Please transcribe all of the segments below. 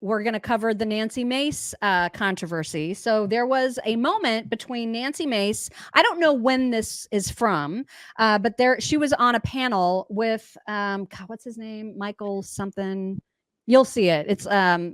we're going to cover the Nancy Mace controversy. So there was a moment between Nancy Mace. I don't know when this is from, but she was on a panel with, God, what's his name? Michael something. You'll see it. It's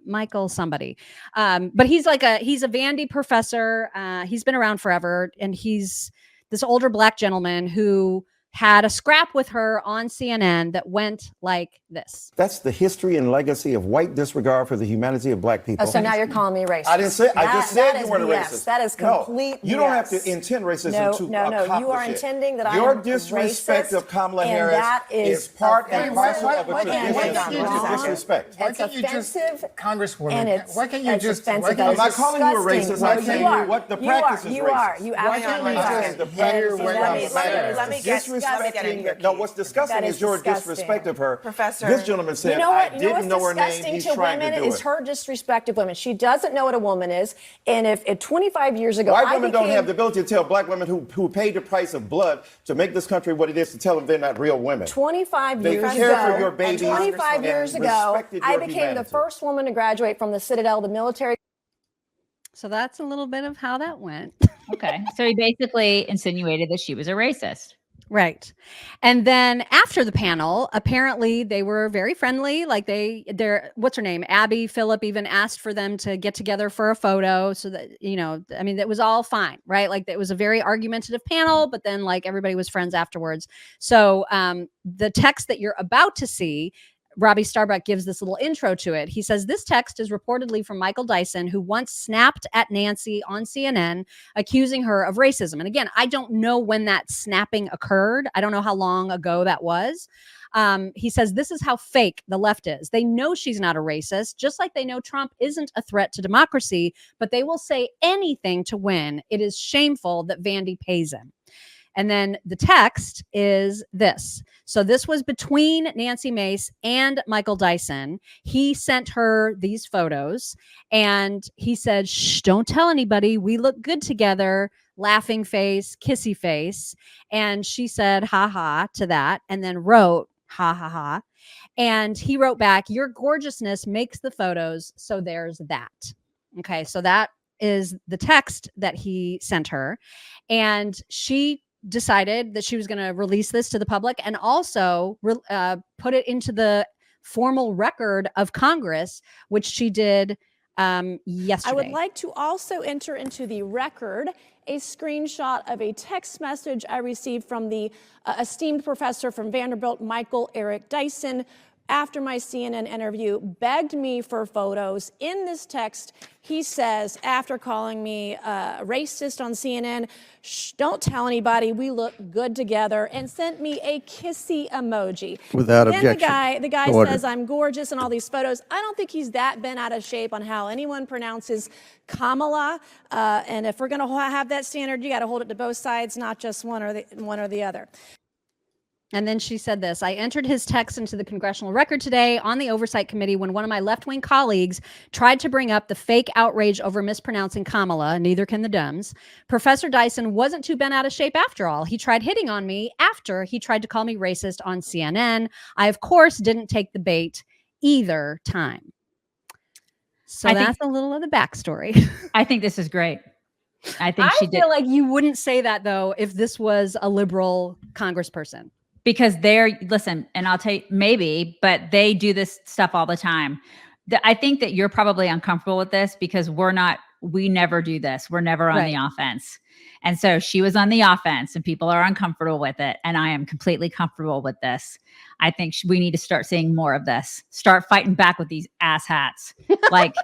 Michael somebody. But he's a Vandy professor. He's been around forever. And he's this older Black gentleman who had a scrap with her on CNN that went like this. That's the history and legacy of white disregard for the humanity of Black people. Oh, so now you're calling me racist. I didn't say. I just said you weren't a BS. racist. That is complete. No, you don't have to intend racism to accomplish you are it. intending that I am Your disrespect of Kamala Harris is part and parcel of a tradition of disrespect. It's offensive, Congresswoman. Why can't you just? I'm not calling you a racist. I'm telling you what the practice is racist. You are. You absolutely are. Let me disrespecting. No, what's disgusting is your disrespect of her. Professor, this gentleman said, I didn't know her name. He's trying to do it. Is her disrespect of women. She doesn't know what a woman is. And if 25 years ago, white women don't have the ability to tell Black women who paid the price of blood to make this country what it is to tell them they're not real women. 25 years ago, they care for your babies. 25 years ago, I became the first woman to graduate from the Citadel, the military. So that's a little bit of how that went. Okay. So he basically insinuated that she was a racist. Right. And then after the panel, apparently they were very friendly. Like they're what's her name? Abby Phillip even asked for them to get together for a photo so that, I mean, that was all fine, right? Like it was a very argumentative panel, but then like everybody was friends afterwards. So the text that you're about to see, Robbie Starbuck gives this little intro to it. He says, this text is reportedly from Michael Dyson, who once snapped at Nancy on CNN, accusing her of racism. And again, I don't know when that snapping occurred. I don't know how long ago that was. He says, this is how fake the left is. They know she's not a racist, just like they know Trump isn't a threat to democracy, but they will say anything to win. It is shameful that Vandy pays him. And then the text is this. So this was between Nancy Mace and Michael Dyson. He sent her these photos and he said, shh, don't tell anybody. We look good together. Laughing face, kissy face. And she said, ha ha to that. And then wrote, ha ha ha. And he wrote back, your gorgeousness makes the photos. So there's that. Okay. So that is the text that he sent her. And she decided that she was going to release this to the public and also put it into the formal record of Congress, which she did yesterday. I would like to also enter into the record a screenshot of a text message I received from the esteemed professor from Vanderbilt, Michael Eric Dyson, after my CNN interview, begged me for photos. In this text, he says, after calling me racist on CNN, shh, don't tell anybody, we look good together, and sent me a kissy emoji. Without then objection. the guy says I'm gorgeous in all these photos. I don't think he's that bent out of shape on how anyone pronounces Kamala. And if we're going to have that standard, you got to hold it to both sides, not just one or the other. And then she said this, I entered his text into the congressional record today on the oversight committee when one of my left-wing colleagues tried to bring up the fake outrage over mispronouncing Kamala, neither can the Dems. Professor Dyson wasn't too bent out of shape after all. He tried hitting on me after he tried to call me racist on CNN. I, of course, didn't take the bait either time. So that's a little of the backstory. I think this is great. I feel like you wouldn't say that, though, if this was a liberal congressperson. Because listen, and I'll tell you, maybe, but they do this stuff all the time. I think that you're probably uncomfortable with this because we never do this. We're never on the offense. And so she was on the offense and people are uncomfortable with it. And I am completely comfortable with this. I think we need to start seeing more of this. Start fighting back with these asshats. Like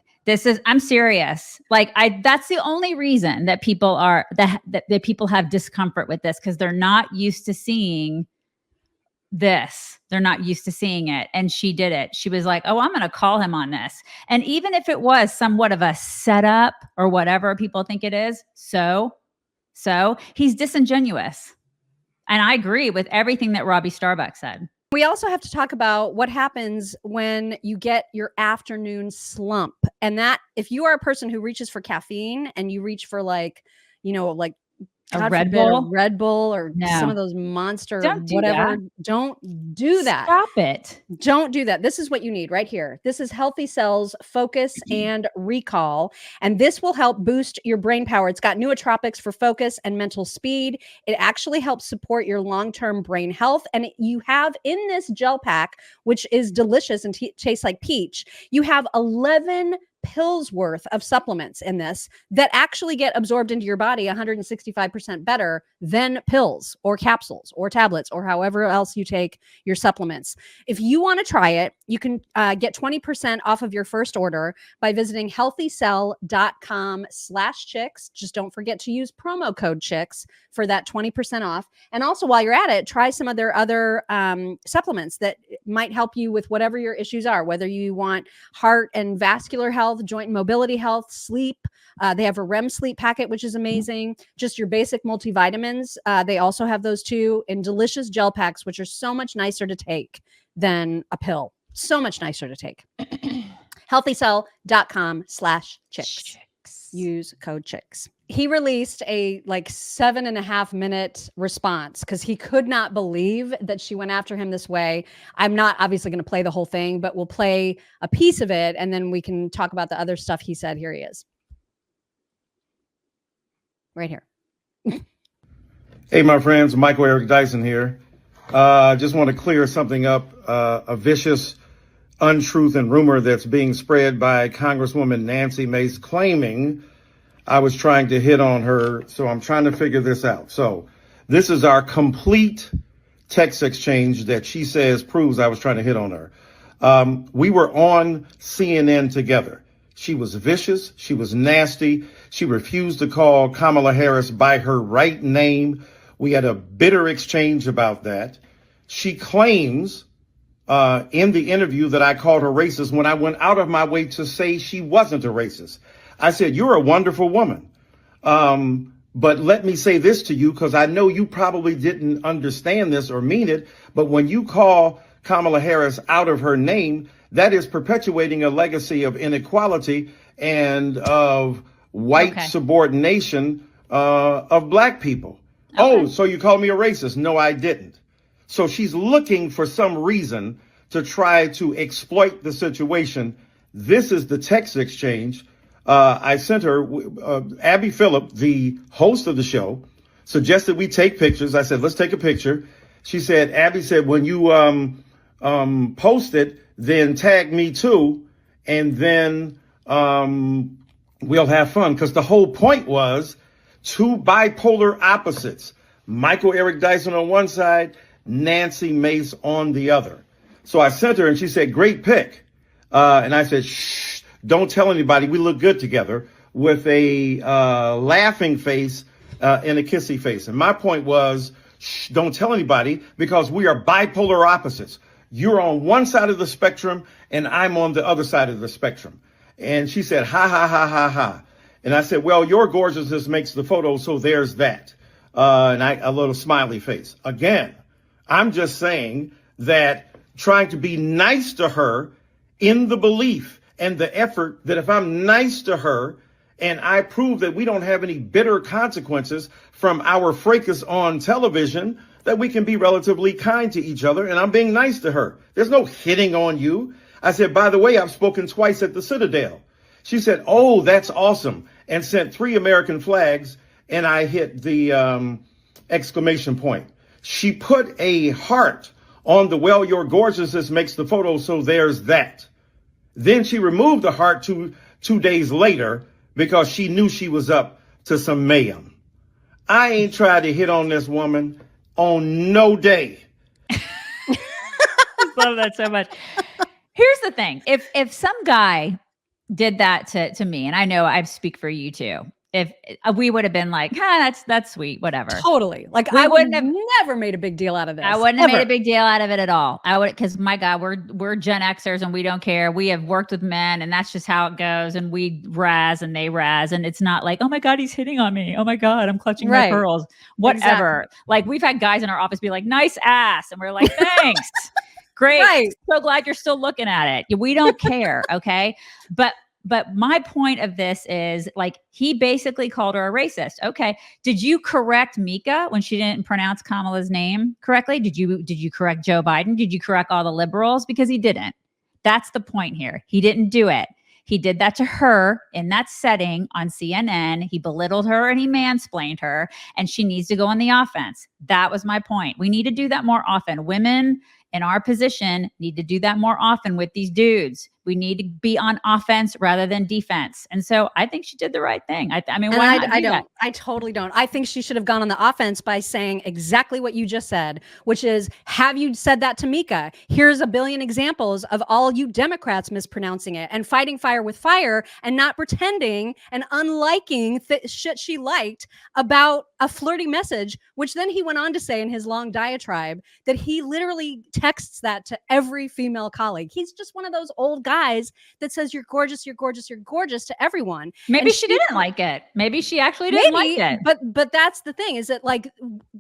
I'm serious. Like that's the only reason that people that people have discomfort with this, because they're not used to seeing this. They're not used to seeing it. And she did it. She was like, oh, I'm going to call him on this. And even if it was somewhat of a setup or whatever people think it is, so he's disingenuous. And I agree with everything that Robbie Starbuck said. We also have to talk about what happens when you get your afternoon slump. And that if you are a person who reaches for caffeine and you reach for like God Red forbid, Bull? a Red Bull or No. some of those monster Don't do whatever. that. Don't do that. Stop it. Don't do that. This is what you need right here. This is Healthy Cells Focus and Recall. And this will help boost your brain power. It's got nootropics for focus and mental speed. It actually helps support your long-term brain health. And you have in this gel pack, which is delicious and tastes like peach, you have 11 pills worth of supplements in this that actually get absorbed into your body 165% better than pills or capsules or tablets or however else you take your supplements. If you want to try it, you can get 20% off of your first order by visiting healthycell.com/chicks. Just don't forget to use promo code chicks for that 20% off. And also while you're at it, try some of their other supplements that might help you with whatever your issues are, whether you want heart and vascular health, joint and mobility health, sleep. They have a REM sleep packet, which is amazing. Just your basic multivitamins. They also have those too in delicious gel packs, which are so much nicer to take than a pill. So much nicer to take. healthycell.com/chicks. Use code chicks. He released a 7.5 minute response because he could not believe that she went after him this way. I'm not obviously going to play the whole thing, but we'll play a piece of it and then we can talk about the other stuff he said. Here he is. Right here. Hey, my friends, Michael Eric Dyson here. Just want to clear something up, a vicious untruth and rumor that's being spread by Congresswoman Nancy Mace claiming I was trying to hit on her. So I'm trying to figure this out. So this is our complete text exchange that she says proves I was trying to hit on her. We were on CNN together. She was vicious. She was nasty. She refused to call Kamala Harris by her right name. We had a bitter exchange about that. She claims in the interview that I called her racist when I went out of my way to say she wasn't a racist. I said, you're a wonderful woman. But let me say this to you, because I know you probably didn't understand this or mean it. But when you call Kamala Harris out of her name, that is perpetuating a legacy of inequality and of white subordination of black people. Okay. Oh, so you called me a racist? No, I didn't. So she's looking for some reason to try to exploit the situation. This is the text exchange. I sent her, Abby Phillip, the host of the show, suggested we take pictures. I said, let's take a picture. She said, Abby said, when you post it, then tag me too. And then we'll have fun. Because the whole point was two bipolar opposites. Michael Eric Dyson on one side, Nancy Mace on the other. So I sent her and she said, great pick. And I said, shh, don't tell anybody. We look good together, with a laughing face and a kissy face. And my point was, shh, don't tell anybody, because we are bipolar opposites. You're on one side of the spectrum and I'm on the other side of the spectrum. And she said, ha, ha, ha, ha, ha. And I said, well, your gorgeousness makes the photo, so there's that. And a little smiley face. Again, I'm just saying that trying to be nice to her in the belief and the effort that if I'm nice to her and I prove that we don't have any bitter consequences from our fracas on television, that we can be relatively kind to each other. And I'm being nice to her. There's no hitting on you. I said, by the way, I've spoken twice at the Citadel. She said, oh, that's awesome. And sent 3 American flags. And I hit the exclamation point. She put a heart on the, well, your gorgeousness makes the photo, so there's that. Then she removed the heart two days later because she knew she was up to some mayhem. I ain't tried to hit on this woman on no day. I love that so much. Here's the thing. If some guy did that to me, and I know I speak for you too, if we would have been like, that's sweet, whatever. Totally. Like, I wouldn't have never made a big deal out of this. I wouldn't have made a big deal out of it at all. I would, because my God, we're Gen Xers and we don't care. We have worked with men and that's just how it goes. And we razz and they razz. And it's not like, oh my God, he's hitting on me. Oh my God, I'm clutching my pearls. Whatever. Exactly. Like, we've had guys in our office be like, nice ass. And we're like, thanks. Great. Right. So glad you're still looking at it. We don't care. Okay. But But my point of this is like, he basically called her a racist. Okay. Did you correct Mika when she didn't pronounce Kamala's name correctly? Did you correct Joe Biden? Did you correct all the liberals? Because he didn't. That's the point here. He didn't do it. He did that to her in that setting on CNN. He belittled her and he mansplained her, and she needs to go on the offense. That was my point. We need to do that more often. Women in our position need to do that more often with these dudes. We need to be on offense rather than defense. And so I think she did the right thing. I mean, why not do that? I totally don't. I think she should have gone on the offense by saying exactly what you just said, which is, have you said that to Mika? Here's a billion examples of all you Democrats mispronouncing it and fighting fire with fire and not pretending and unliking shit she liked about a flirty message, which then he went on to say in his long diatribe that he literally texts that to every female colleague. He's just one of those old guys that says you're gorgeous, you're gorgeous, you're gorgeous to everyone. Maybe she didn't like it. Maybe she actually didn't like it. But that's the thing, is that like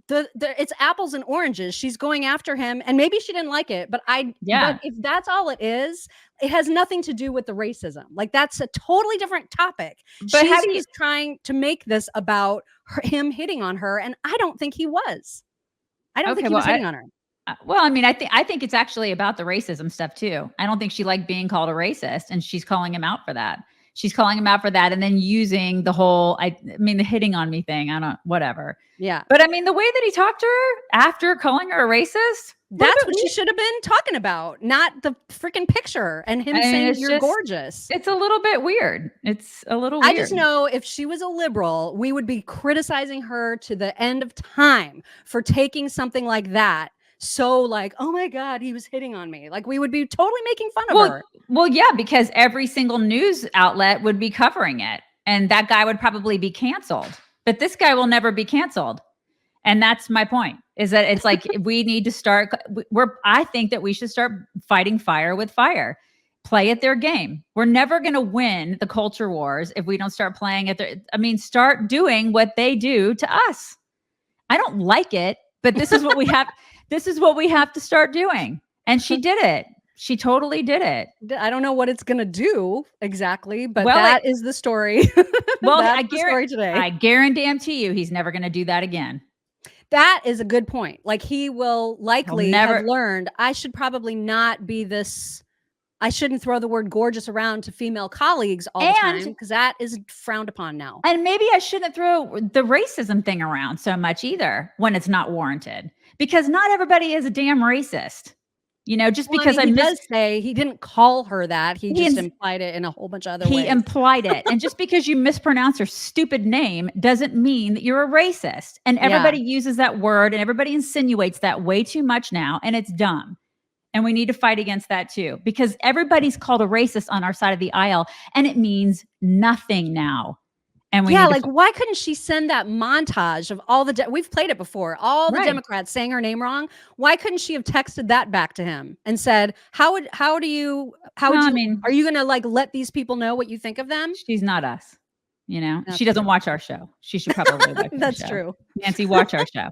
it's apples and oranges. She's going after him, and maybe she didn't like it. But but if that's all it is, it has nothing to do with the racism. Like, that's a totally different topic. But she's trying to make this about him hitting on her, and I don't think he was. I don't think he was hitting on her. Well, I mean, I think it's actually about the racism stuff too. I don't think she liked being called a racist, and she's calling him out for that. She's calling him out for that, and then using the whole, I mean, the hitting on me thing. Whatever. Yeah. But I mean, the way that he talked to her after calling her a racist, that's what she should have been talking about, not the freaking picture and him saying you're gorgeous. It's a little bit weird. It's a little weird. I just know if she was a liberal, we would be criticizing her to the end of time for taking something like that. So like, oh my God, he was hitting on me. Like, we would be totally making fun of her. Well, yeah, because every single news outlet would be covering it, and that guy would probably be canceled. But this guy will never be canceled. And that's my point, is that it's like, we need to start, I think that we should start fighting fire with fire. Play at their game. We're never going to win the culture wars if we don't start playing at start doing what they do to us. I don't like it, but this is what we have. This is what we have to start doing. And she did it. She totally did it. I don't know what it's going to do exactly, but that is the story. Well, I guarantee you he's never going to do that again. That is a good point. Like, he will likely have learned, I should probably not be this. I shouldn't throw the word gorgeous around to female colleagues all the time, because that is frowned upon now. And maybe I shouldn't throw the racism thing around so much either when it's not warranted, because not everybody is a damn racist. You know, just because he does say he didn't call her that. He just implied it in a whole bunch of other ways. He implied it. And just because you mispronounce her stupid name doesn't mean that you're a racist. And everybody uses that word, and everybody insinuates that way too much now. And it's dumb. And we need to fight against that too, because everybody's called a racist on our side of the aisle, and it means nothing now. And why couldn't she send that montage of all we've played it before, all the Democrats saying her name wrong? Why couldn't she have texted that back to him and said, are you going to like let these people know what you think of them? She's not us. You know, she doesn't watch our show. She should probably watch That's true. Nancy, watch our show.